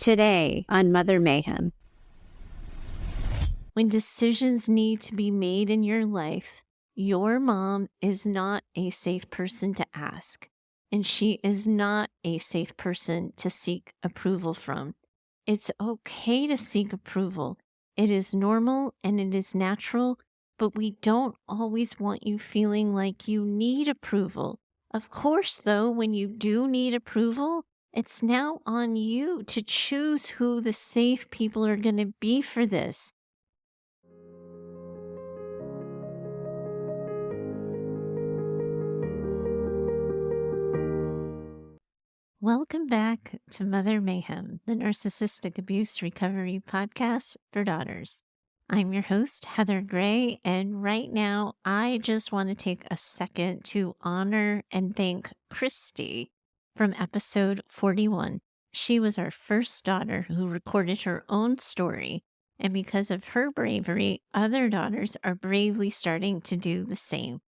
Today on Mother Mayhem. When decisions need to be made in your life, your mom is not a safe person to ask, and she is not a safe person to seek approval from. It's okay to seek approval. It is normal and it is natural, but we don't always want you feeling like you need approval. Of course, though, when you do need approval, it's now on you to choose who the safe people are going to be for this. Welcome back to Mother Mayhem, the Narcissistic Abuse Recovery Podcast for Daughters. I'm your host, Heather Gray, and right now I just want to take a second to honor and thank Christy from episode 41. She was our first daughter who recorded her own story, and because of her bravery, other daughters are bravely starting to do the same.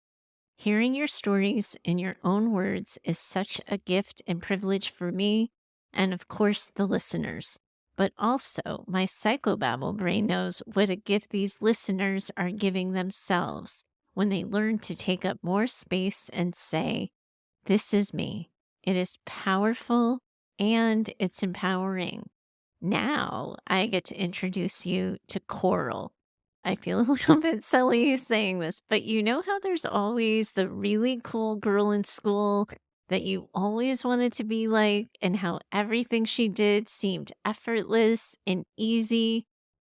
Hearing your stories in your own words is such a gift and privilege for me, and of course the listeners. But also, my psychobabble brain knows what a gift these listeners are giving themselves when they learn to take up more space and say, "This is me." It is powerful and it's empowering. Now I get to introduce you to Coral. I feel a little bit silly saying this, but you know how there's always the really cool girl in school that you always wanted to be like, and how everything she did seemed effortless and easy?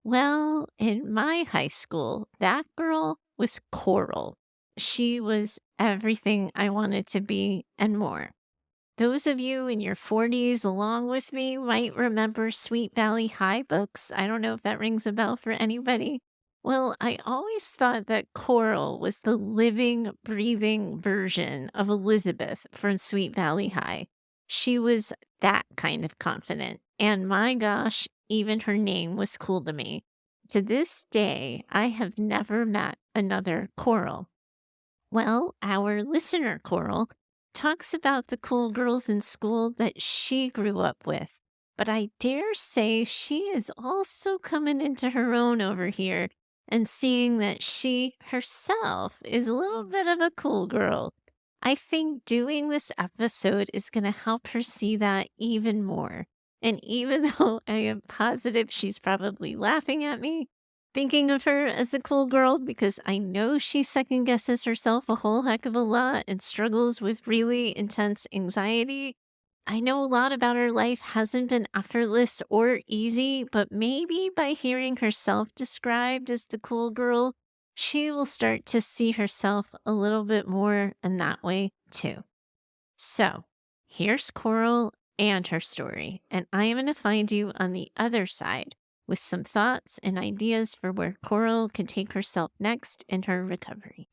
Well, in my high school, that girl was Coral. She was everything I wanted to be and more. Those of you in your 40s along with me might remember Sweet Valley High books. I don't know if that rings a bell for anybody. Well, I always thought that Coral was the living, breathing version of Elizabeth from Sweet Valley High. She was that kind of confident. And my gosh, even her name was cool to me. To this day, I have never met another Coral. Well, our listener, Coral, talks about the cool girls in school that she grew up with. But I dare say she is also coming into her own over here and seeing that she herself is a little bit of a cool girl. I think doing this episode is going to help her see that even more. And even though I am positive she's probably laughing at me, thinking of her as a cool girl, because I know she second guesses herself a whole heck of a lot and struggles with really intense anxiety. I know a lot about her life hasn't been effortless or easy, but maybe by hearing herself described as the cool girl, she will start to see herself a little bit more in that way too. So here's Coral and her story, and I am going to find you on the other side with some thoughts and ideas for where Coral can take herself next in her recovery.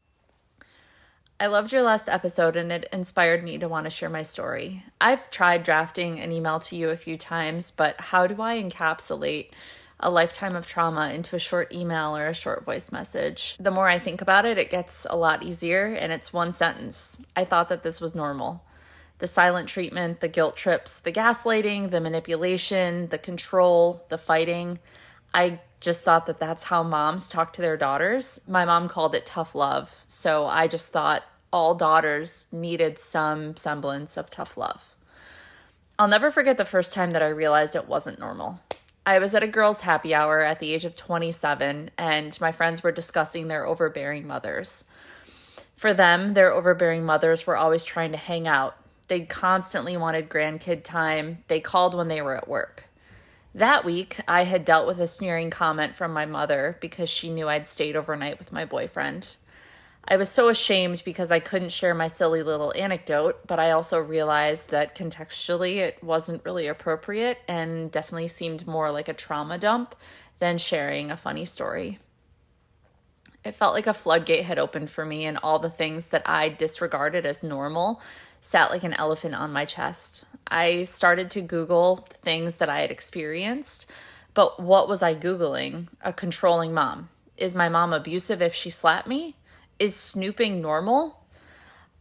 I loved your last episode and it inspired me to want to share my story. I've tried drafting an email to you a few times, but how do I encapsulate a lifetime of trauma into a short email or a short voice message? The more I think about it, it gets a lot easier, and it's one sentence. I thought that this was normal. The silent treatment, the guilt trips, the gaslighting, the manipulation, the control, the fighting. I just thought that that's how moms talk to their daughters. My mom called it tough love. So I just thought all daughters needed some semblance of tough love. I'll never forget the first time that I realized it wasn't normal. I was at a girls' happy hour at the age of 27, and my friends were discussing their overbearing mothers. For them, their overbearing mothers were always trying to hang out. They constantly wanted grandkid time. They called when they were at work. That week, I had dealt with a sneering comment from my mother because she knew I'd stayed overnight with my boyfriend. I was so ashamed because I couldn't share my silly little anecdote, but I also realized that contextually it wasn't really appropriate and definitely seemed more like a trauma dump than sharing a funny story. It felt like a floodgate had opened for me, and all the things that I disregarded as normal sat like an elephant on my chest. I started to Google things that I had experienced, but what was I Googling? A controlling mom. Is my mom abusive if she slapped me? Is snooping normal?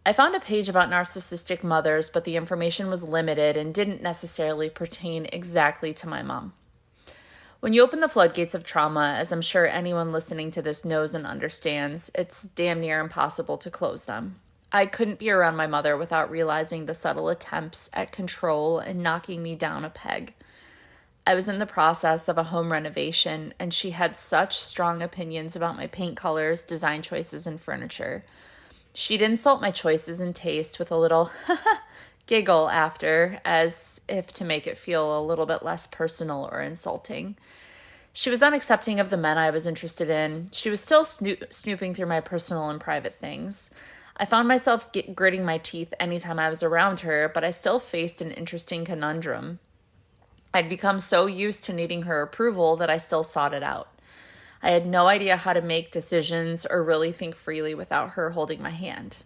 I found a page about narcissistic mothers, but the information was limited and didn't necessarily pertain exactly to my mom. When you open the floodgates of trauma, as I'm sure anyone listening to this knows and understands, it's damn near impossible to close them. I couldn't be around my mother without realizing the subtle attempts at control and knocking me down a peg. I was in the process of a home renovation, and she had such strong opinions about my paint colors, design choices, and furniture. She'd insult my choices and taste with a little giggle after, as if to make it feel a little bit less personal or insulting. She was unaccepting of the men I was interested in. She was still snooping through my personal and private things. I found myself gritting my teeth anytime I was around her, but I still faced an interesting conundrum. I'd become so used to needing her approval that I still sought it out. I had no idea how to make decisions or really think freely without her holding my hand.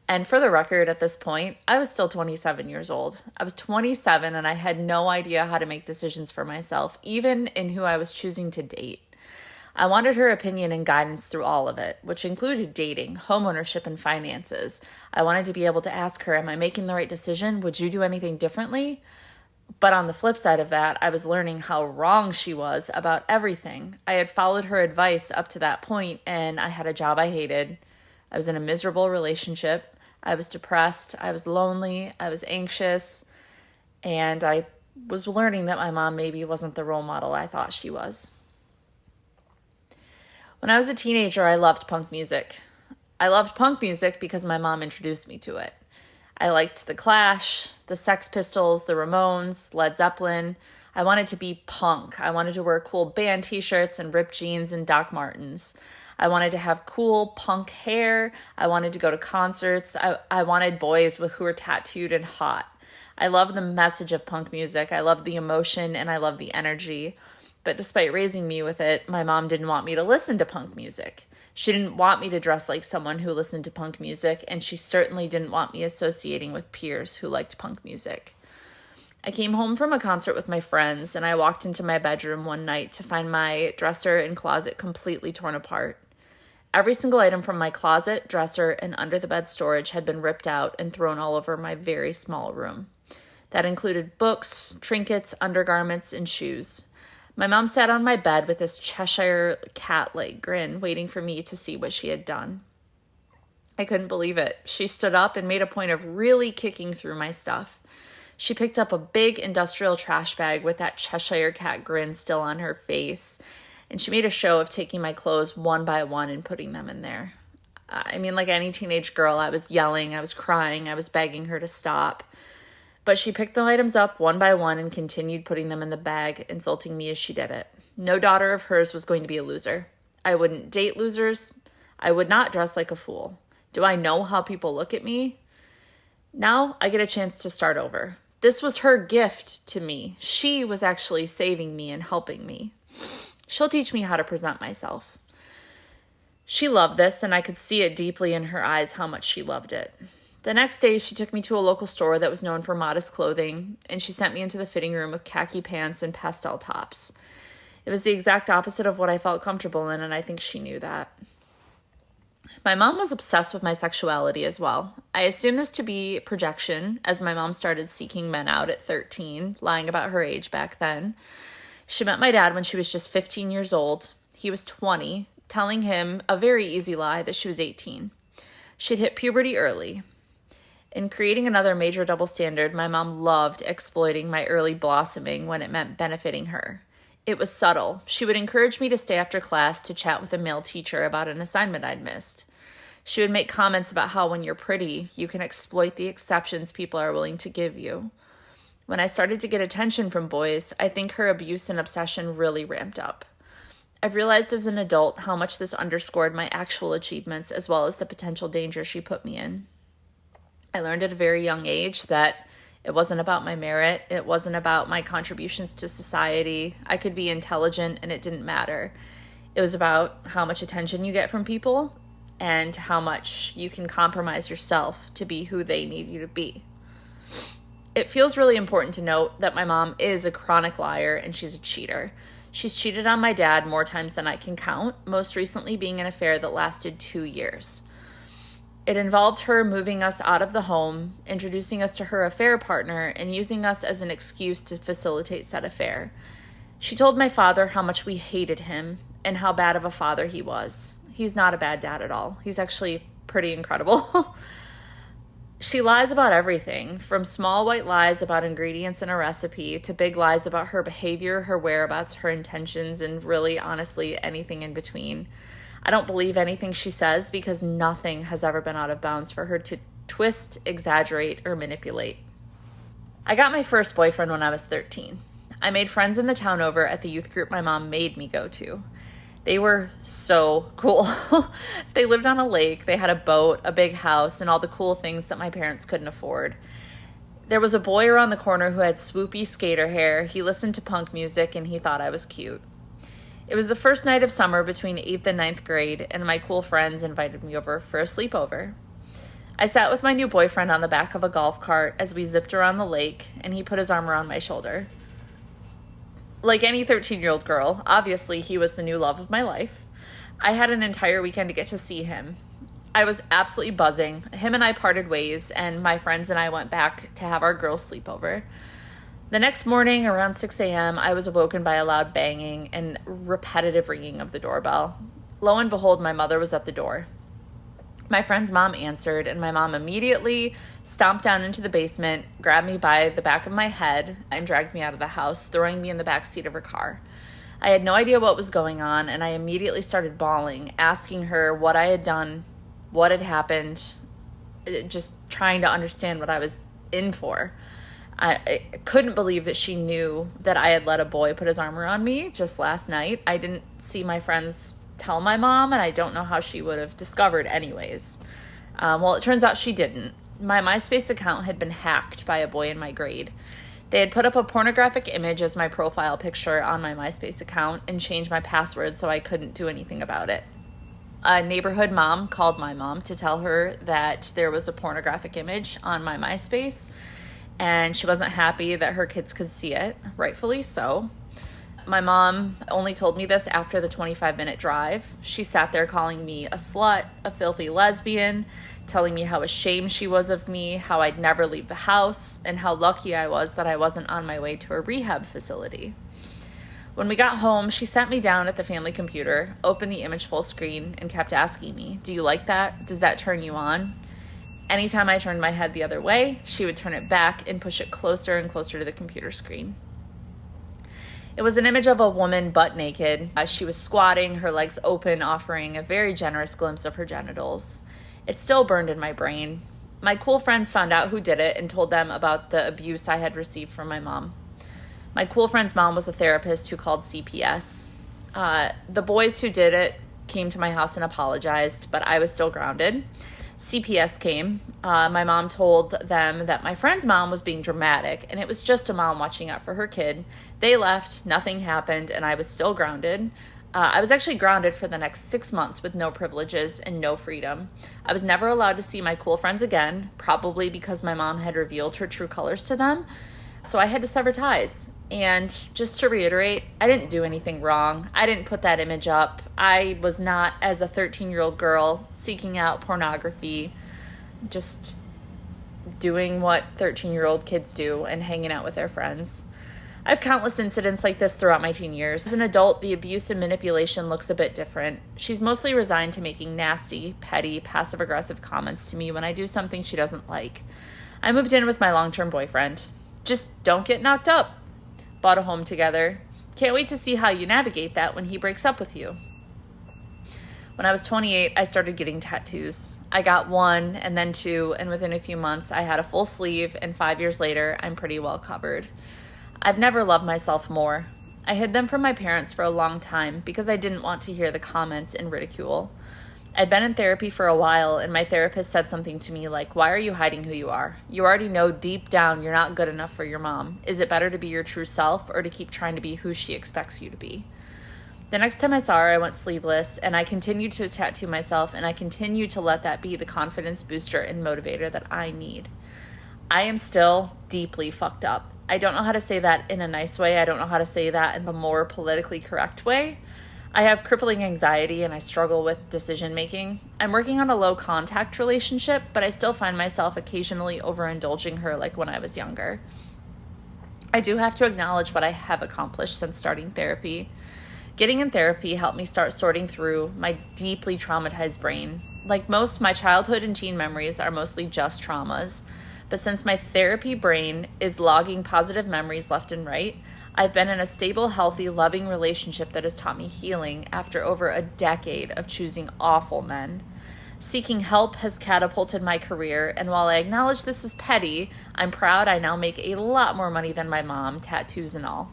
And for the record, at this point, I was still 27 years old. I was 27 and I had no idea how to make decisions for myself, even in who I was choosing to date. I wanted her opinion and guidance through all of it, which included dating, homeownership, and finances. I wanted to be able to ask her, am I making the right decision? Would you do anything differently? But on the flip side of that, I was learning how wrong she was about everything. I had followed her advice up to that point, and I had a job I hated. I was in a miserable relationship. I was depressed. I was lonely. I was anxious. And I was learning that my mom maybe wasn't the role model I thought she was. When I was a teenager, I loved punk music. I loved punk music because my mom introduced me to it. I liked The Clash, the Sex Pistols, the Ramones, Led Zeppelin. I wanted to be punk. I wanted to wear cool band t-shirts and ripped jeans and Doc Martens. I wanted to have cool punk hair. I wanted to go to concerts. I wanted boys who were tattooed and hot. I loved the message of punk music. I loved the emotion and I loved the energy. But despite raising me with it, my mom didn't want me to listen to punk music. She didn't want me to dress like someone who listened to punk music, and she certainly didn't want me associating with peers who liked punk music. I came home from a concert with my friends, and I walked into my bedroom one night to find my dresser and closet completely torn apart. Every single item from my closet, dresser, and under the bed storage had been ripped out and thrown all over my very small room. That included books, trinkets, undergarments, and shoes. My mom sat on my bed with this Cheshire cat-like grin, waiting for me to see what she had done. I couldn't believe it. She stood up and made a point of really kicking through my stuff. She picked up a big industrial trash bag with that Cheshire cat grin still on her face, and she made a show of taking my clothes one by one and putting them in there. I mean, like any teenage girl, I was yelling, I was crying, I was begging her to stop. But she picked the items up one by one and continued putting them in the bag, insulting me as she did it. No daughter of hers was going to be a loser. I wouldn't date losers. I would not dress like a fool. Do I know how people look at me? Now I get a chance to start over. This was her gift to me. She was actually saving me and helping me. She'll teach me how to present myself. She loved this, and I could see it deeply in her eyes how much she loved it. The next day, she took me to a local store that was known for modest clothing, and she sent me into the fitting room with khaki pants and pastel tops. It was the exact opposite of what I felt comfortable in, and I think she knew that. My mom was obsessed with my sexuality as well. I assume this to be projection, as my mom started seeking men out at 13, lying about her age back then. She met my dad when she was just 15 years old. He was 20, telling him a very easy lie that she was 18. She'd hit puberty early. In creating another major double standard, my mom loved exploiting my early blossoming when it meant benefiting her. It was subtle. She would encourage me to stay after class to chat with a male teacher about an assignment I'd missed. She would make comments about how when you're pretty, you can exploit the exceptions people are willing to give you. When I started to get attention from boys, I think her abuse and obsession really ramped up. I've realized as an adult how much this underscored my actual achievements as well as the potential danger she put me in. I learned at a very young age that it wasn't about my merit. It wasn't about my contributions to society. I could be intelligent and it didn't matter. It was about how much attention you get from people and how much you can compromise yourself to be who they need you to be. It feels really important to note that my mom is a chronic liar and she's a cheater. She's cheated on my dad more times than I can count, most recently being an affair that lasted 2 years. It involved her moving us out of the home, introducing us to her affair partner, and using us as an excuse to facilitate said affair. She told my father how much we hated him and how bad of a father he was. He's not a bad dad at all. He's actually pretty incredible. She lies about everything, from small white lies about ingredients in a recipe to big lies about her behavior, her whereabouts, her intentions, and really, honestly, anything in between. I don't believe anything she says because nothing has ever been out of bounds for her to twist, exaggerate, or manipulate. I got my first boyfriend when I was 13. I made friends in the town over at the youth group my mom made me go to. They were so cool. They lived on a lake, they had a boat, a big house, and all the cool things that my parents couldn't afford. There was a boy around the corner who had swoopy skater hair. He listened to punk music, and he thought I was cute. It was the first night of summer between 8th and 9th grade, and my cool friends invited me over for a sleepover. I sat with my new boyfriend on the back of a golf cart as we zipped around the lake, and he put his arm around my shoulder. Like any 13-year-old girl, obviously he was the new love of my life. I had an entire weekend to get to see him. I was absolutely buzzing. Him and I parted ways, and my friends and I went back to have our girls' sleepover. The next morning, around 6 a.m., I was awoken by a loud banging and repetitive ringing of the doorbell. Lo and behold, my mother was at the door. My friend's mom answered, and my mom immediately stomped down into the basement, grabbed me by the back of my head, and dragged me out of the house, throwing me in the back seat of her car. I had no idea what was going on, and I immediately started bawling, asking her what I had done, what had happened, just trying to understand what I was in for. I couldn't believe that she knew that I had let a boy put his arm around me just last night. I didn't see my friends tell my mom, and I don't know how she would have discovered anyways. Well, it turns out she didn't. My MySpace account had been hacked by a boy in my grade. They had put up a pornographic image as my profile picture on my MySpace account and changed my password so I couldn't do anything about it. A neighborhood mom called my mom to tell her that there was a pornographic image on my MySpace, and she wasn't happy that her kids could see it, rightfully so. My mom only told me this after the 25-minute drive. She sat there calling me a slut, a filthy lesbian, telling me how ashamed she was of me, how I'd never leave the house, and how lucky I was that I wasn't on my way to a rehab facility. When we got home, she sat me down at the family computer, opened the image full screen, and kept asking me, "Do you like that? Does that turn you on?" Anytime I turned my head the other way, she would turn it back and push it closer and closer to the computer screen. It was an image of a woman butt naked. She was squatting, her legs open, offering a very generous glimpse of her genitals. It still burned in my brain. My cool friends found out who did it and told them about the abuse I had received from my mom. My cool friend's mom was a therapist who called CPS. The boys who did it came to my house and apologized, but I was still grounded. CPS came. My mom told them that my friend's mom was being dramatic, and it was just a mom watching out for her kid. They left, nothing happened, and I was still grounded. I was actually grounded for the next 6 months with no privileges and no freedom. I was never allowed to see my cool friends again, probably because my mom had revealed her true colors to them. So I had to sever ties. And just to reiterate, I didn't do anything wrong. I didn't put that image up. I was not, as a 13-year-old girl, seeking out pornography, just doing what 13-year-old kids do and hanging out with their friends. I have countless incidents like this throughout my teen years. As an adult, the abuse and manipulation looks a bit different. She's mostly resigned to making nasty, petty, passive-aggressive comments to me when I do something she doesn't like. I moved in with my long-term boyfriend. Just don't get knocked up. Bought a home together. Can't wait to see how you navigate that when he breaks up with you. When I was 28, I started getting tattoos. I got one and then two, and within a few months, I had a full sleeve, and 5 years later, I'm pretty well covered. I've never loved myself more. I hid them from my parents for a long time because I didn't want to hear the comments and ridicule. I'd been in therapy for a while, and my therapist said something to me like, "Why are you hiding who you are? You already know deep down you're not good enough for your mom. Is it better to be your true self or to keep trying to be who she expects you to be?" The next time I saw her, I went sleeveless, and I continued to tattoo myself, and I continued to let that be the confidence booster and motivator that I need. I am still deeply fucked up. I don't know how to say that in a nice way. I don't know how to say that in the more politically correct way. I have crippling anxiety and I struggle with decision making. I'm working on a low contact relationship, but I still find myself occasionally overindulging her like when I was younger. I do have to acknowledge what I have accomplished since starting therapy. Getting in therapy helped me start sorting through my deeply traumatized brain. Like most, my childhood and teen memories are mostly just traumas. But since my therapy brain is logging positive memories left and right, I've been in a stable, healthy, loving relationship that has taught me healing after over a decade of choosing awful men. Seeking help has catapulted my career, and while I acknowledge this is petty, I'm proud I now make a lot more money than my mom, tattoos and all.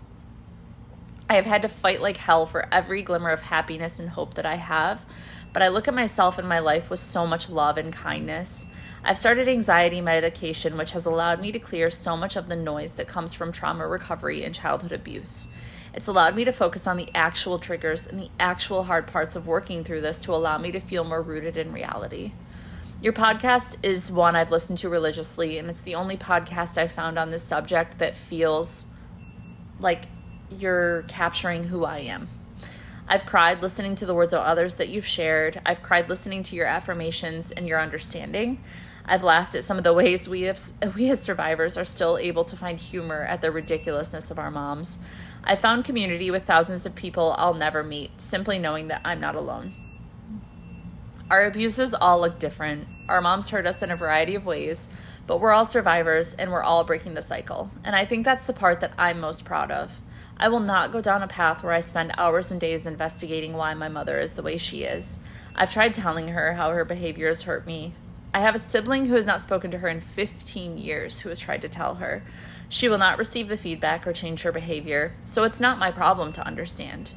I have had to fight like hell for every glimmer of happiness and hope that I have, but I look at myself and my life with so much love and kindness. I've started anxiety medication, which has allowed me to clear so much of the noise that comes from trauma recovery and childhood abuse. It's allowed me to focus on the actual triggers and the actual hard parts of working through this to allow me to feel more rooted in reality. Your podcast is one I've listened to religiously, and it's the only podcast I've found on this subject that feels like you're capturing who I am. I've cried listening to the words of others that you've shared. I've cried listening to your affirmations and your understanding. I've laughed at some of the ways we as survivors are still able to find humor at the ridiculousness of our moms. I've found community with thousands of people I'll never meet, simply knowing that I'm not alone. Our abuses all look different. Our moms hurt us in a variety of ways, but we're all survivors and we're all breaking the cycle. And I think that's the part that I'm most proud of. I will not go down a path where I spend hours and days investigating why my mother is the way she is. I've tried telling her how her behavior has hurt me. I have a sibling who has not spoken to her in 15 years who has tried to tell her. She will not receive the feedback or change her behavior, so it's not my problem to understand.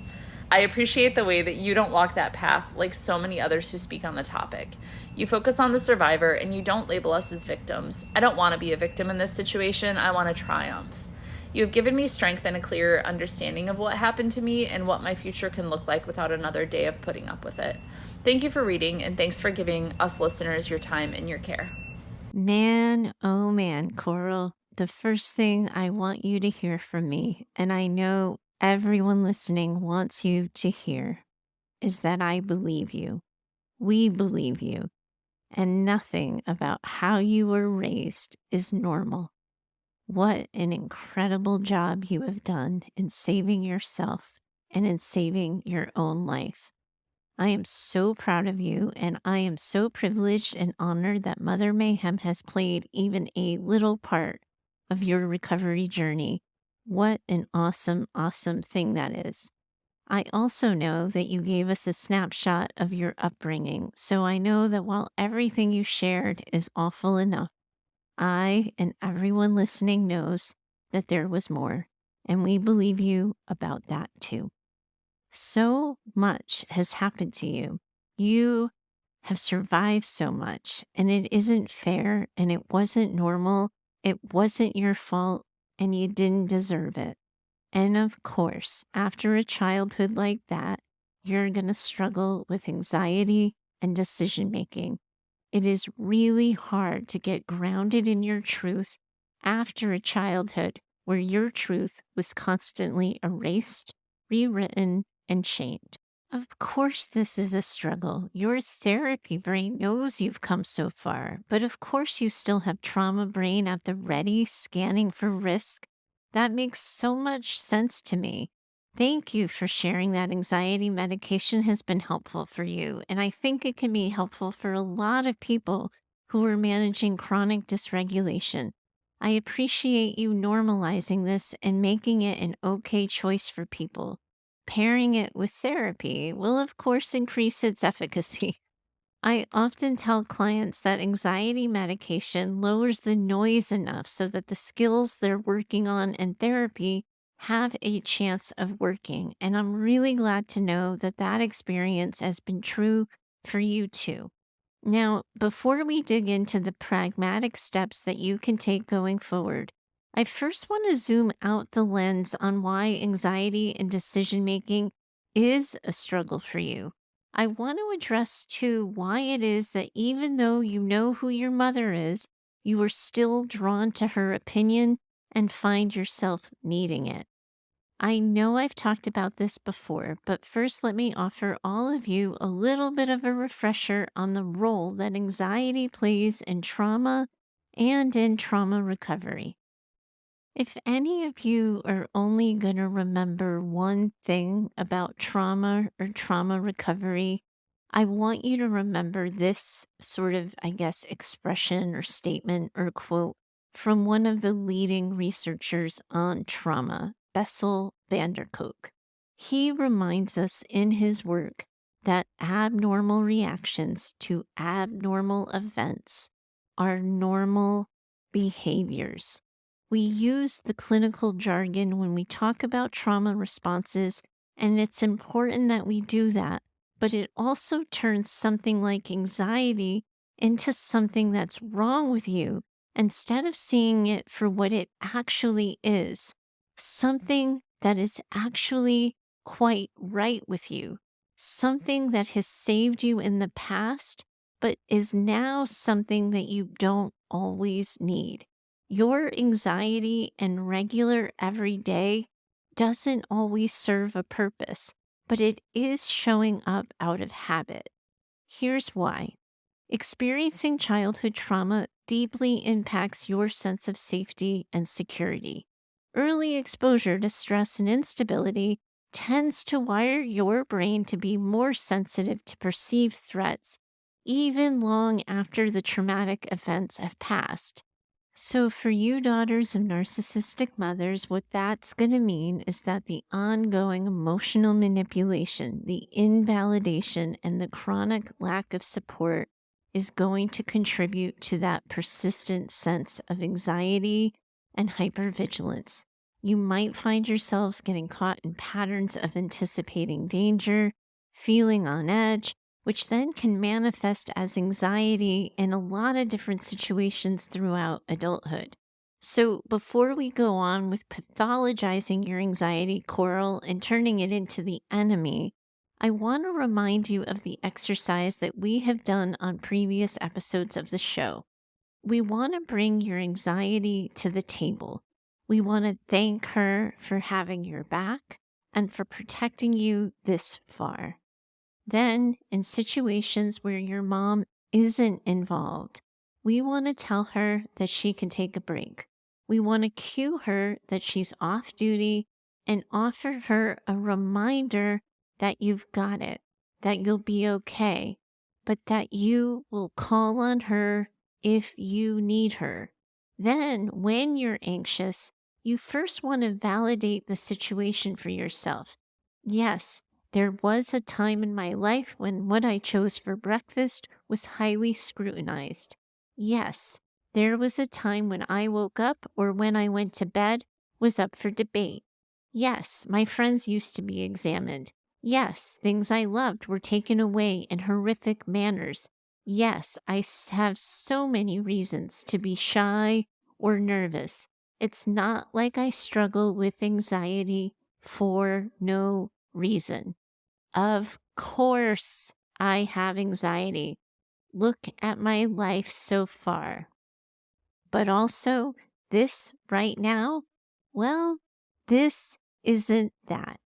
I appreciate the way that you don't walk that path like so many others who speak on the topic. You focus on the survivor and you don't label us as victims. I don't want to be a victim in this situation. I want to triumph. You have given me strength and a clearer understanding of what happened to me and what my future can look like without another day of putting up with it. Thank you for reading, and thanks for giving us listeners your time and your care. Man, oh man, Coral, the first thing I want you to hear from me, and I know everyone listening wants you to hear, is that I believe you. We believe you. And nothing about how you were raised is normal. What an incredible job you have done in saving yourself and in saving your own life. I am so proud of you, and I am so privileged and honored that Mother Mayhem has played even a little part of your recovery journey. What an awesome, awesome thing that is. I also know that you gave us a snapshot of your upbringing, so I know that while everything you shared is awful enough, I and everyone listening knows that there was more, and we believe you about that too. So much has happened to you. You have survived so much, and it isn't fair, and it wasn't normal. It wasn't your fault, and you didn't deserve it. And of course, after a childhood like that, you're going to struggle with anxiety and decision making. It is really hard to get grounded in your truth after a childhood where your truth was constantly erased, rewritten, and shamed. Of course, this is a struggle. Your therapy brain knows you've come so far, but of course, you still have trauma brain at the ready, scanning for risk. That makes so much sense to me. Thank you for sharing that anxiety medication has been helpful for you, and I think it can be helpful for a lot of people who are managing chronic dysregulation. I appreciate you normalizing this and making it an okay choice for people. Pairing it with therapy will, of course, increase its efficacy. I often tell clients that anxiety medication lowers the noise enough so that the skills they're working on in therapy have a chance of working. And I'm really glad to know that that experience has been true for you too. Now, before we dig into the pragmatic steps that you can take going forward, I first want to zoom out the lens on why anxiety and decision making is a struggle for you. I want to address too why it is that even though you know who your mother is, you are still drawn to her opinion and find yourself needing it. I know I've talked about this before, but first let me offer all of you a little bit of a refresher on the role that anxiety plays in trauma and in trauma recovery. If any of you are only going to remember one thing about trauma or trauma recovery, I want you to remember this sort of, I guess, expression or statement or quote from one of the leading researchers on trauma, Bessel van der Kolk. He reminds us in his work that abnormal reactions to abnormal events are normal behaviors. We use the clinical jargon when we talk about trauma responses, and it's important that we do that. But it also turns something like anxiety into something that's wrong with you instead of seeing it for what it actually is, something that is actually quite right with you, something that has saved you in the past, but is now something that you don't always need. Your anxiety and regular everyday doesn't always serve a purpose, but it is showing up out of habit. Here's why. Experiencing childhood trauma deeply impacts your sense of safety and security. Early exposure to stress and instability tends to wire your brain to be more sensitive to perceived threats, even long after the traumatic events have passed. So, for you daughters of narcissistic mothers, what that's going to mean is that the ongoing emotional manipulation, the invalidation, and the chronic lack of support is going to contribute to that persistent sense of anxiety and hypervigilance. You might find yourselves getting caught in patterns of anticipating danger, feeling on edge, which then can manifest as anxiety in a lot of different situations throughout adulthood. So, before we go on with pathologizing your anxiety, Coral, and turning it into the enemy, I want to remind you of the exercise that we have done on previous episodes of the show. We want to bring your anxiety to the table. We want to thank her for having your back and for protecting you this far. Then, in situations where your mom isn't involved, we want to tell her that she can take a break. We want to cue her that she's off duty and offer her a reminder that you've got it, that you'll be okay, but that you will call on her if you need her. Then, when you're anxious, you first want to validate the situation for yourself. Yes, there was a time in my life when what I chose for breakfast was highly scrutinized. Yes, there was a time when I woke up or when I went to bed was up for debate. Yes, my friends used to be examined. Yes, things I loved were taken away in horrific manners. Yes, have so many reasons to be shy or nervous. It's not like I struggle with anxiety for no reason. Of course, I have anxiety. Look at my life so far. But also, this right now, well, this isn't that.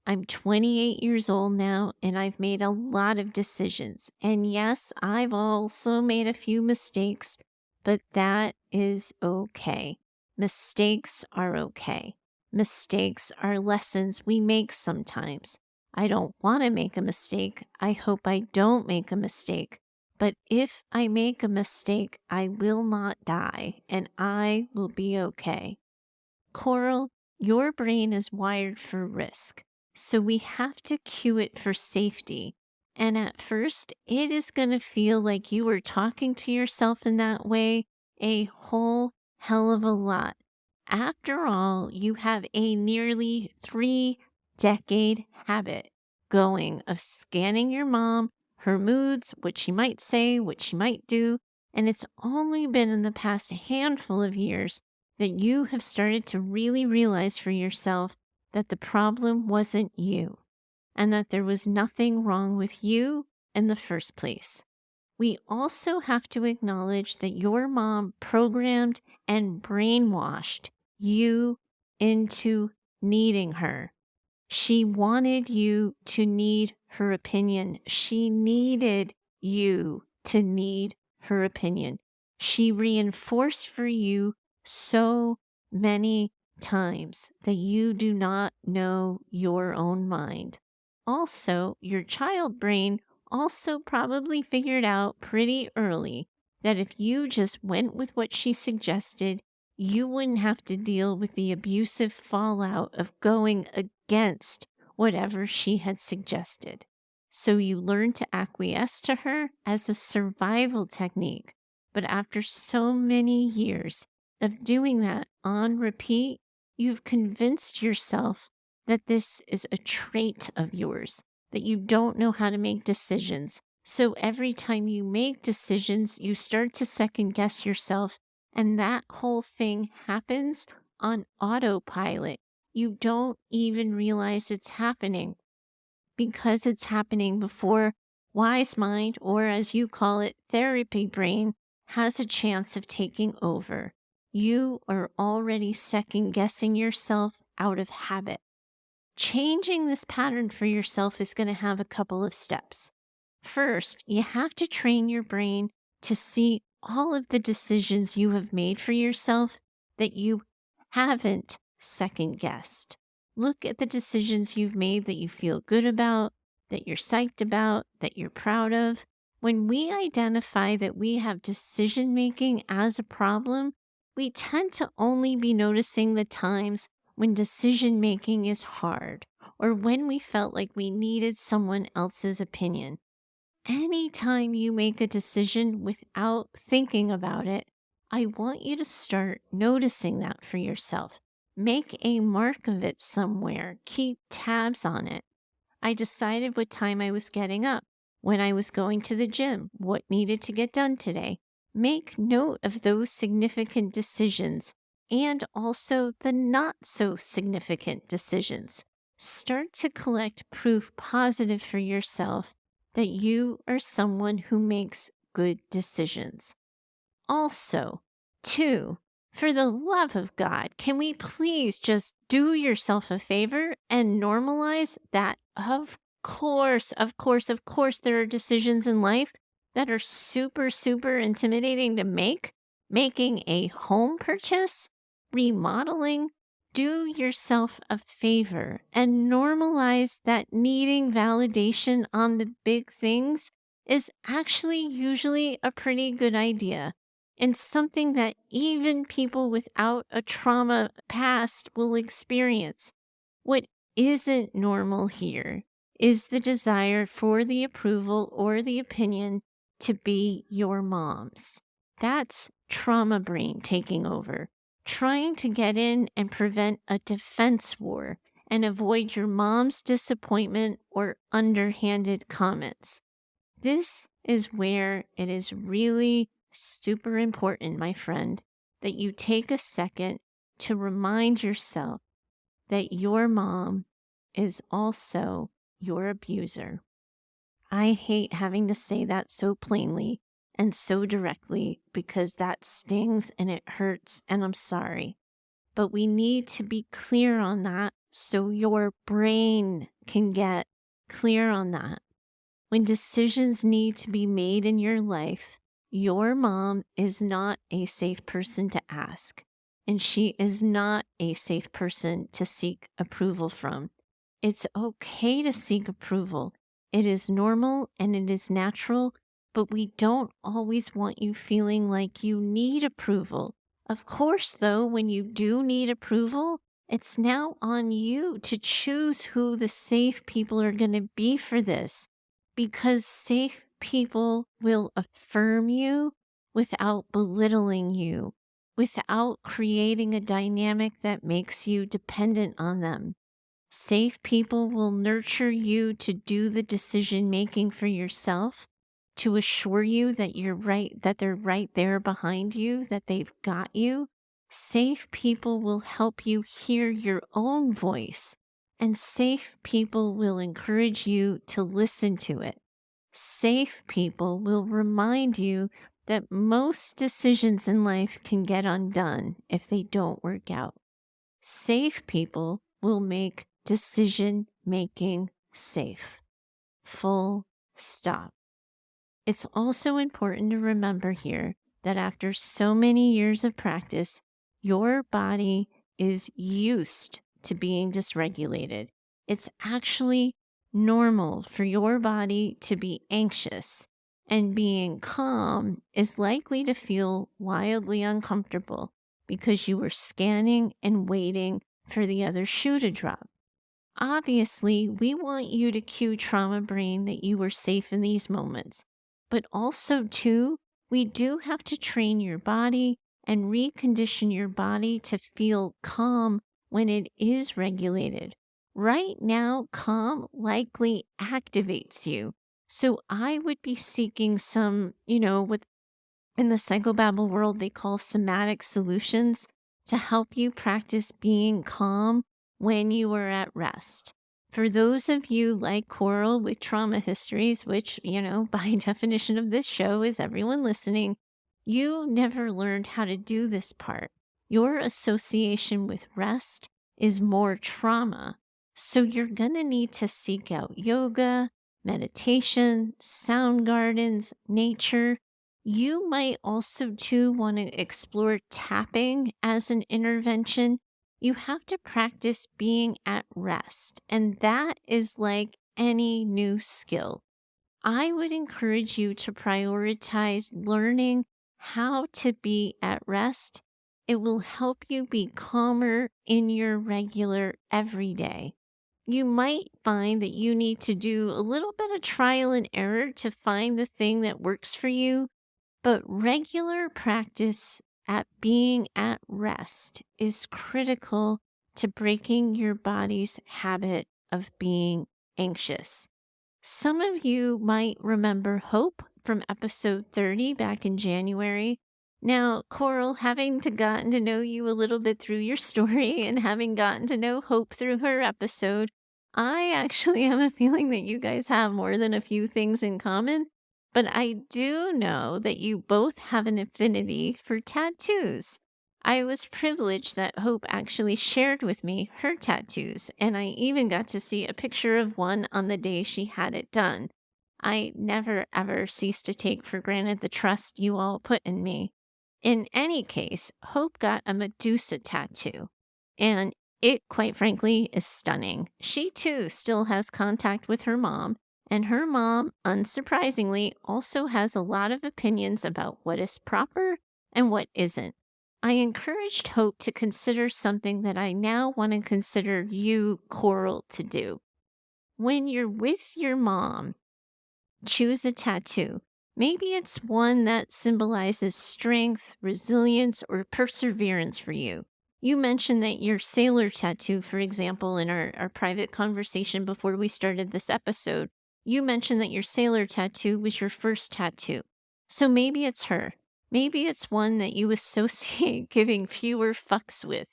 I'm 28 years old now and I've made a lot of decisions. And yes, I've also made a few mistakes, but that is okay. Mistakes are okay. Mistakes are lessons we make sometimes. I don't want to make a mistake. I hope I don't make a mistake. But if I make a mistake, I will not die and I will be okay. Coral, your brain is wired for risk, so we have to cue it for safety. And at first, it is going to feel like you are talking to yourself in that way a whole hell of a lot. After all, you have a nearly 3-decade habit going of scanning your mom, her moods, what she might say, what she might do, and it's only been in the past handful of years that you have started to really realize for yourself that the problem wasn't you and that there was nothing wrong with you in the first place. We also have to acknowledge that your mom programmed and brainwashed you into needing her. She wanted you to need her opinion. She needed you to need her opinion. She reinforced for you so many times that you do not know your own mind. Also, your child brain also probably figured out pretty early that if you just went with what she suggested, you wouldn't have to deal with the abusive fallout of going against whatever she had suggested. So you learn to acquiesce to her as a survival technique. But after so many years of doing that on repeat, you've convinced yourself that this is a trait of yours, that you don't know how to make decisions. So every time you make decisions, you start to second guess yourself, and that whole thing happens on autopilot. You don't even realize it's happening because it's happening before wise mind, or as you call it, therapy brain, has a chance of taking over. You are already second guessing yourself out of habit. Changing this pattern for yourself is going to have a couple of steps. First, you have to train your brain to see all of the decisions you have made for yourself that you haven't second guessed. Look at the decisions you've made that you feel good about, that you're psyched about, that you're proud of. When we identify that we have decision making as a problem, we tend to only be noticing the times when decision making is hard or when we felt like we needed someone else's opinion. Anytime you make a decision without thinking about it, I want you to start noticing that for yourself. Make a mark of it somewhere. Keep tabs on it. I decided what time I was getting up, when I was going to the gym, what needed to get done today. Make note of those significant decisions and also the not so significant decisions. Start to collect proof positive for yourself that you are someone who makes good decisions. Also, two, for the love of God, can we please just do yourself a favor and normalize that? Of course, there are decisions in life that are super, super intimidating to make. Making a home purchase, remodeling, do yourself a favor and normalize that needing validation on the big things is actually usually a pretty good idea and something that even people without a trauma past will experience. What isn't normal here is the desire for the approval or the opinion to be your mom's. That's trauma brain taking over, trying to get in and prevent a defense war and avoid your mom's disappointment or underhanded comments. This is where it is really super important, my friend, that you take a second to remind yourself that your mom is also your abuser. I hate having to say that so plainly and so directly because that stings and it hurts, and I'm sorry. But we need to be clear on that so your brain can get clear on that. When decisions need to be made in your life, your mom is not a safe person to ask, and she is not a safe person to seek approval from. It's okay to seek approval. It is normal and it is natural, but we don't always want you feeling like you need approval. Of course, though, when you do need approval, it's now on you to choose who the safe people are going to be for this, because safe people will affirm you without belittling you, without creating a dynamic that makes you dependent on them. Safe people will nurture you to do the decision making for yourself, to assure you that you're right, that they're right there behind you, that they've got you. Safe people will help you hear your own voice, and safe people will encourage you to listen to it. Safe people will remind you that most decisions in life can get undone if they don't work out. Safe people will make decision making safe. Full stop. It's also important to remember here that after so many years of practice, your body is used to being dysregulated. It's actually normal for your body to be anxious, and being calm is likely to feel wildly uncomfortable because you were scanning and waiting for the other shoe to drop. Obviously, we want you to cue trauma brain that you were safe in these moments. But also, too, we do have to train your body and recondition your body to feel calm when it is regulated. Right now, calm likely activates you. So I would be seeking some, what in the psychobabble world they call somatic solutions to help you practice being calm when you are at rest. For those of you like Coral with trauma histories, which, by definition of this show is everyone listening, you never learned how to do this part. Your association with rest is more trauma. So you're going to need to seek out yoga, meditation, sound gardens, nature. You might also, too, want to explore tapping as an intervention. You have to practice being at rest, and that is like any new skill. I would encourage you to prioritize learning how to be at rest. It will help you be calmer in your regular everyday. You might find that you need to do a little bit of trial and error to find the thing that works for you, but regular practice at being at rest is critical to breaking your body's habit of being anxious. Some of you might remember Hope from episode 30 back in January. Now, Coral, having gotten to know you a little bit through your story and having gotten to know Hope through her episode, I actually have a feeling that you guys have more than a few things in common. But I do know that you both have an affinity for tattoos. I was privileged that Hope actually shared with me her tattoos, and I even got to see a picture of one on the day she had it done. I never ever cease to take for granted the trust you all put in me. In any case, Hope got a Medusa tattoo, and it, quite frankly, is stunning. She too still has contact with her mom, and her mom, unsurprisingly, also has a lot of opinions about what is proper and what isn't. I encouraged Hope to consider something that I now want to consider you, Coral, to do. When you're with your mom, choose a tattoo. Maybe it's one that symbolizes strength, resilience, or perseverance for you. You mentioned that your sailor tattoo, for example, in our private conversation before we started this episode, you mentioned that your sailor tattoo was your first tattoo. So maybe it's her. Maybe it's one that you associate giving fewer fucks with.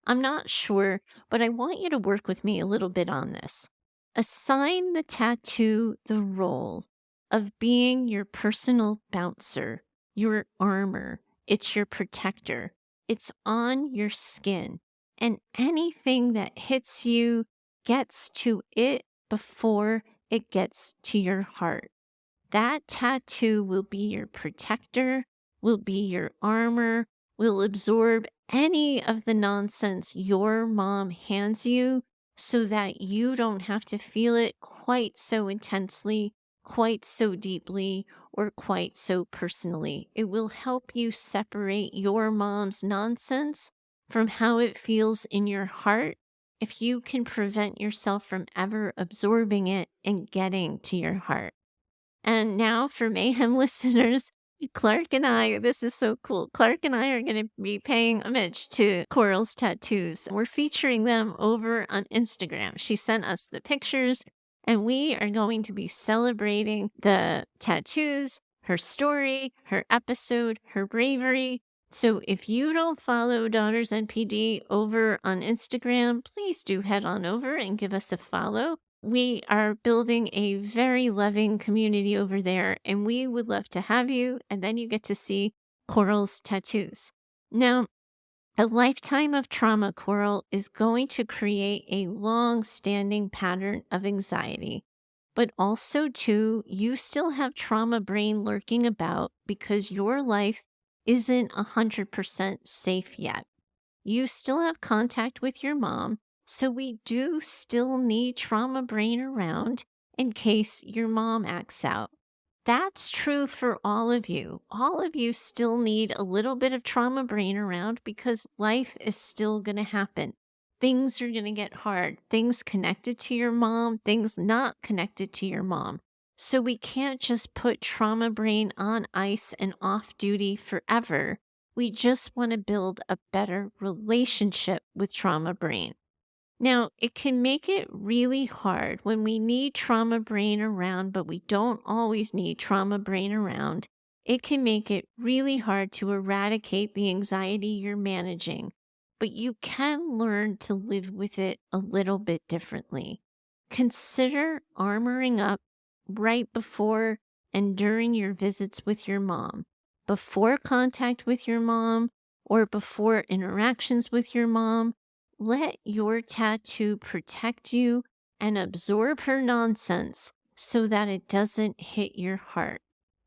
I'm not sure, but I want you to work with me a little bit on this. Assign the tattoo the role of being your personal bouncer, your armor. It's your protector. It's on your skin. And anything that hits you gets to it before it gets to your heart. That tattoo will be your protector, will be your armor, will absorb any of the nonsense your mom hands you so that you don't have to feel it quite so intensely, quite so deeply, or quite so personally. It will help you separate your mom's nonsense from how it feels in your heart if you can prevent yourself from ever absorbing it and getting to your heart. And now for Mayhem listeners, Clark and I, this is so cool. Clark and I are going to be paying homage to Coral's tattoos. We're featuring them over on Instagram. She sent us the pictures, and we are going to be celebrating the tattoos, her story, her episode, her bravery. So if you don't follow Daughters NPD over on Instagram, please do head on over and give us a follow. We are building a very loving community over there, and we would love to have you. And then you get to see Coral's tattoos. Now, A lifetime of trauma, Coral, is going to create a long standing pattern of anxiety. But also, too, you still have trauma brain lurking about because your life isn't 100% safe yet. You still have contact with your mom, so we do still need trauma brain around in case your mom acts out. That's true for all of you. All of you still need a little bit of trauma brain around because life is still going to happen. Things are going to get hard. Things connected to your mom, things not connected to your mom. So we can't just put trauma brain on ice and off duty forever. We just want to build a better relationship with trauma brain. Now, it can make it really hard when we need trauma brain around, but we don't always need trauma brain around. It can make it really hard to eradicate the anxiety you're managing, but you can learn to live with it a little bit differently. Consider armoring up right before and during your visits with your mom, before contact with your mom, or before interactions with your mom. Let your tattoo protect you and absorb her nonsense so that it doesn't hit your heart.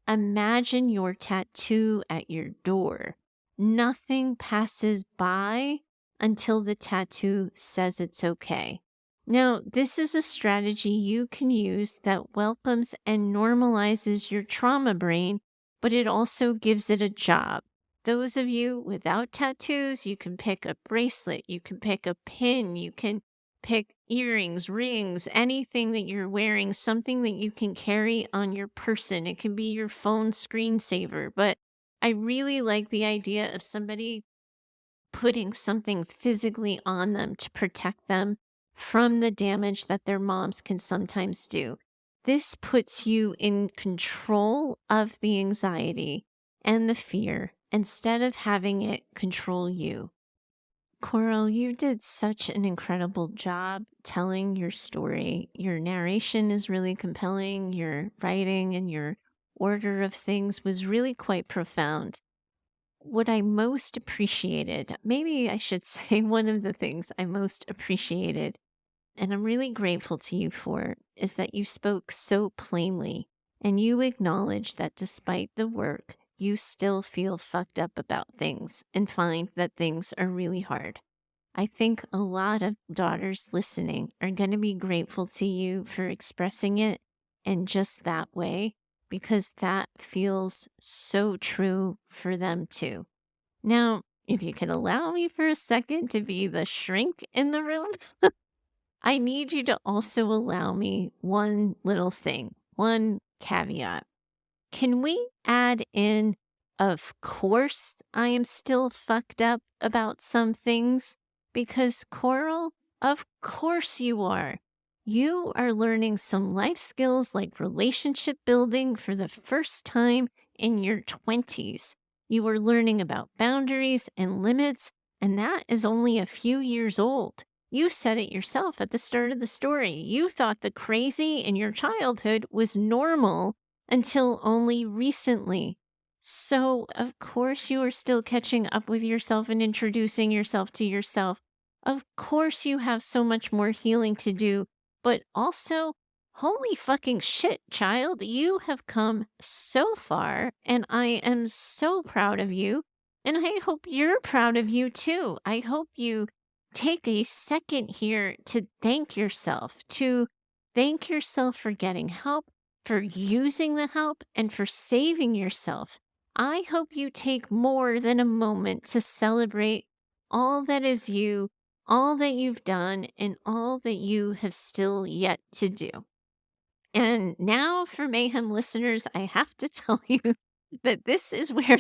Imagine your tattoo at your door. Nothing passes by until the tattoo says it's okay. Now, this is a strategy you can use that welcomes and normalizes your trauma brain, but it also gives it a job. Those of you without tattoos, you can pick a bracelet, you can pick a pin, you can pick earrings, rings, anything that you're wearing, something that you can carry on your person. It can be your phone screensaver, but I really like the idea of somebody putting something physically on them to protect them from the damage that their moms can sometimes do. This puts you in control of the anxiety and the fear instead of having it control you. Coral, you did such an incredible job telling your story. Your narration is really compelling. Your writing and your order of things was really quite profound. What I most appreciated, maybe I should say one of the things I most appreciated, and I'm really grateful to you for, is that you spoke so plainly and you acknowledge that despite the work, you still feel fucked up about things and find that things are really hard. I think a lot of daughters listening are going to be grateful to you for expressing it in just that way because that feels so true for them too. Now, if you could allow me for a second to be the shrink in the room, I need you to also allow me one little thing, one caveat. Can we add in, of course, I am still fucked up about some things? Because, Coral, of course you are. You are learning some life skills like relationship building for the first time in your 20s. You are learning about boundaries and limits, and that is only a few years old. You said it yourself at the start of the story. You thought the crazy in your childhood was normal until only recently. So, of course, you are still catching up with yourself and introducing yourself to yourself. Of course, you have so much more healing to do, but also, holy fucking shit, child, you have come so far, and I am so proud of you. And I hope you're proud of you too. I hope you take a second here to thank yourself for getting help, for using the help, and for saving yourself. I hope you take more than a moment to celebrate all that is you, all that you've done, and all that you have still yet to do. And now, for Mayhem listeners, I have to tell you that this is where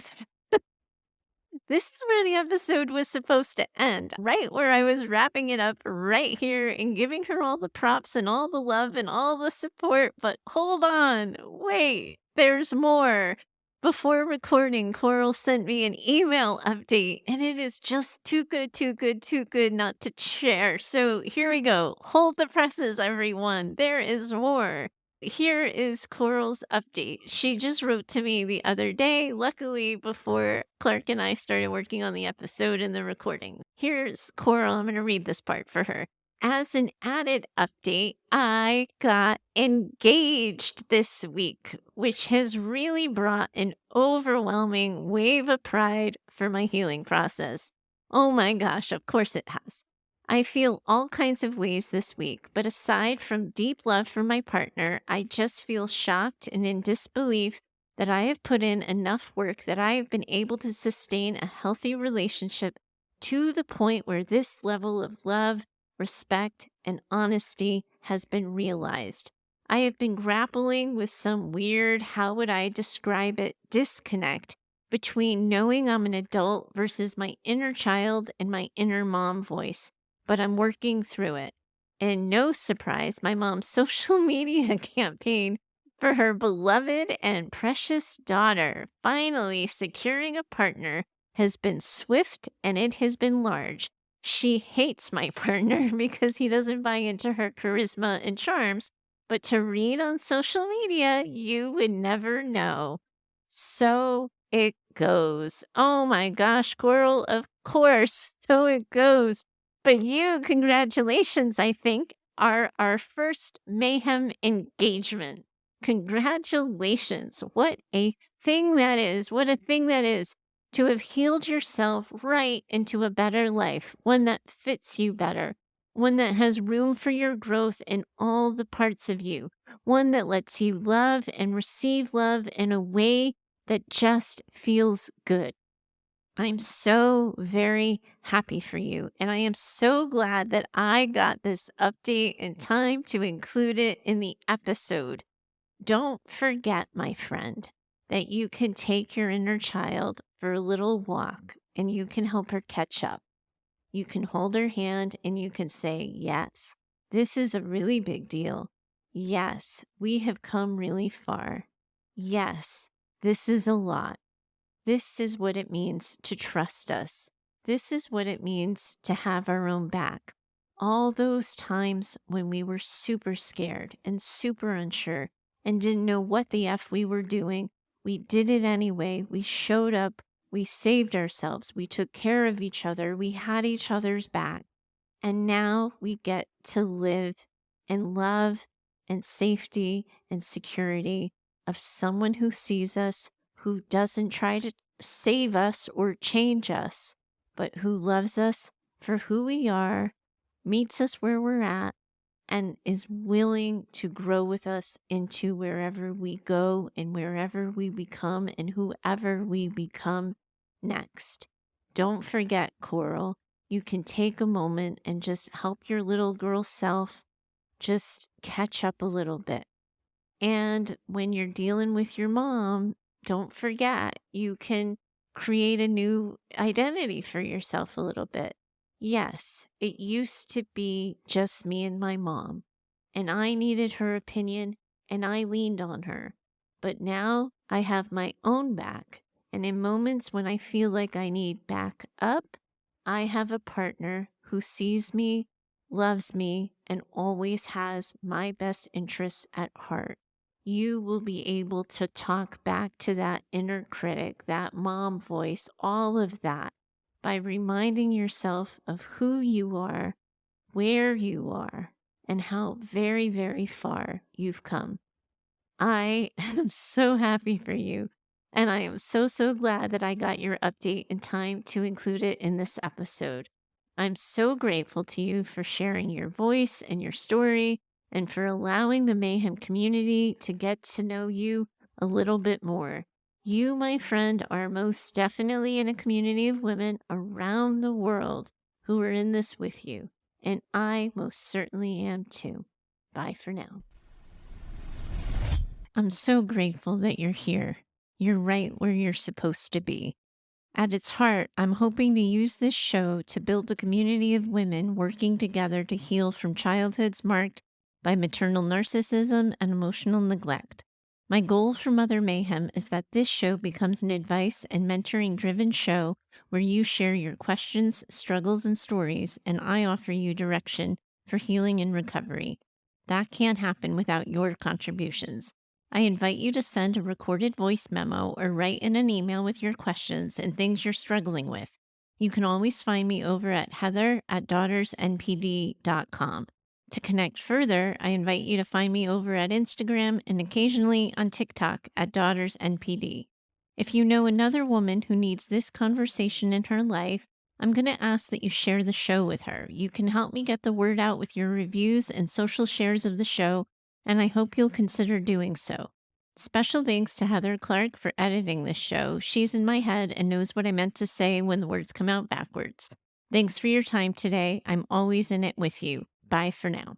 the episode was supposed to end, right where I was wrapping it up right here and giving her all the props and all the love and all the support. But hold on, wait, there's more. Before recording, Coral sent me an email update, and it is just too good, too good, too good not to share. So here we go. Hold the presses, everyone. There is more. Here is Coral's update. She just wrote to me the other day, luckily before Clark and I started working on the episode and the recording. Here's Coral. I'm going to read this part for her. As an added update, I got engaged this week, which has really brought an overwhelming wave of pride for my healing process. Oh my gosh, of course it has. I feel all kinds of ways this week, but aside from deep love for my partner, I just feel shocked and in disbelief that I have put in enough work that I have been able to sustain a healthy relationship to the point where this level of love, respect, and honesty has been realized. I have been grappling with some weird, how would I describe it, disconnect between knowing I'm an adult versus my inner child and my inner mom voice, but I'm working through it. And no surprise, my mom's social media campaign for her beloved and precious daughter finally securing a partner has been swift and it has been large. She hates my partner because he doesn't buy into her charisma and charms, but to read on social media, you would never know. So it goes. Oh my gosh, Coral, of course, so it goes. But you, congratulations, I think, are our first Mayhem engagement. Congratulations. What a thing that is. What a thing that is to have healed yourself right into a better life, one that fits you better, one that has room for your growth in all the parts of you, one that lets you love and receive love in a way that just feels good. I'm so very happy for you. And I am so glad that I got this update in time to include it in the episode. Don't forget, my friend, that you can take your inner child for a little walk and you can help her catch up. You can hold her hand and you can say, yes, this is a really big deal. Yes, we have come really far. Yes, this is a lot. This is what it means to trust us. This is what it means to have our own back. All those times when we were super scared and super unsure and didn't know what the F we were doing, we did it anyway. We showed up. We saved ourselves. We took care of each other. We had each other's back. And now we get to live in love and safety and security of someone who sees us, who doesn't try to save us or change us, but who loves us for who we are, meets us where we're at, and is willing to grow with us into wherever we go and wherever we become and whoever we become next. Don't forget, Coral, you can take a moment and just help your little girl self just catch up a little bit. And when you're dealing with your mom, don't forget you can create a new identity for yourself a little bit. Yes, it used to be just me and my mom, and I needed her opinion and I leaned on her. But now I have my own back, and in moments when I feel like I need back up, I have a partner who sees me, loves me, and always has my best interests at heart. You will be able to talk back to that inner critic, that mom voice, all of that by reminding yourself of who you are, where you are, and how very, very far you've come. I am so happy for you. And I am so, so glad that I got your update in time to include it in this episode. I'm so grateful to you for sharing your voice and your story and for allowing the Mayhem community to get to know you a little bit more. You, my friend, are most definitely in a community of women around the world who are in this with you. And I most certainly am too. Bye for now. I'm so grateful that you're here. You're right where you're supposed to be. At its heart, I'm hoping to use this show to build a community of women working together to heal from childhoods marked by maternal narcissism and emotional neglect. My goal for Mother Mayhem is that this show becomes an advice and mentoring driven show where you share your questions, struggles, and stories, and I offer you direction for healing and recovery. That can't happen without your contributions. I invite you to send a recorded voice memo or write in an email with your questions and things you're struggling with. You can always find me over at heather@daughtersnpd.com. To connect further, I invite you to find me over at Instagram and occasionally on TikTok at DaughtersNPD. If you know another woman who needs this conversation in her life, I'm going to ask that you share the show with her. You can help me get the word out with your reviews and social shares of the show, and I hope you'll consider doing so. Special thanks to Heather Clark for editing this show. She's in my head and knows what I meant to say when the words come out backwards. Thanks for your time today. I'm always in it with you. Bye for now.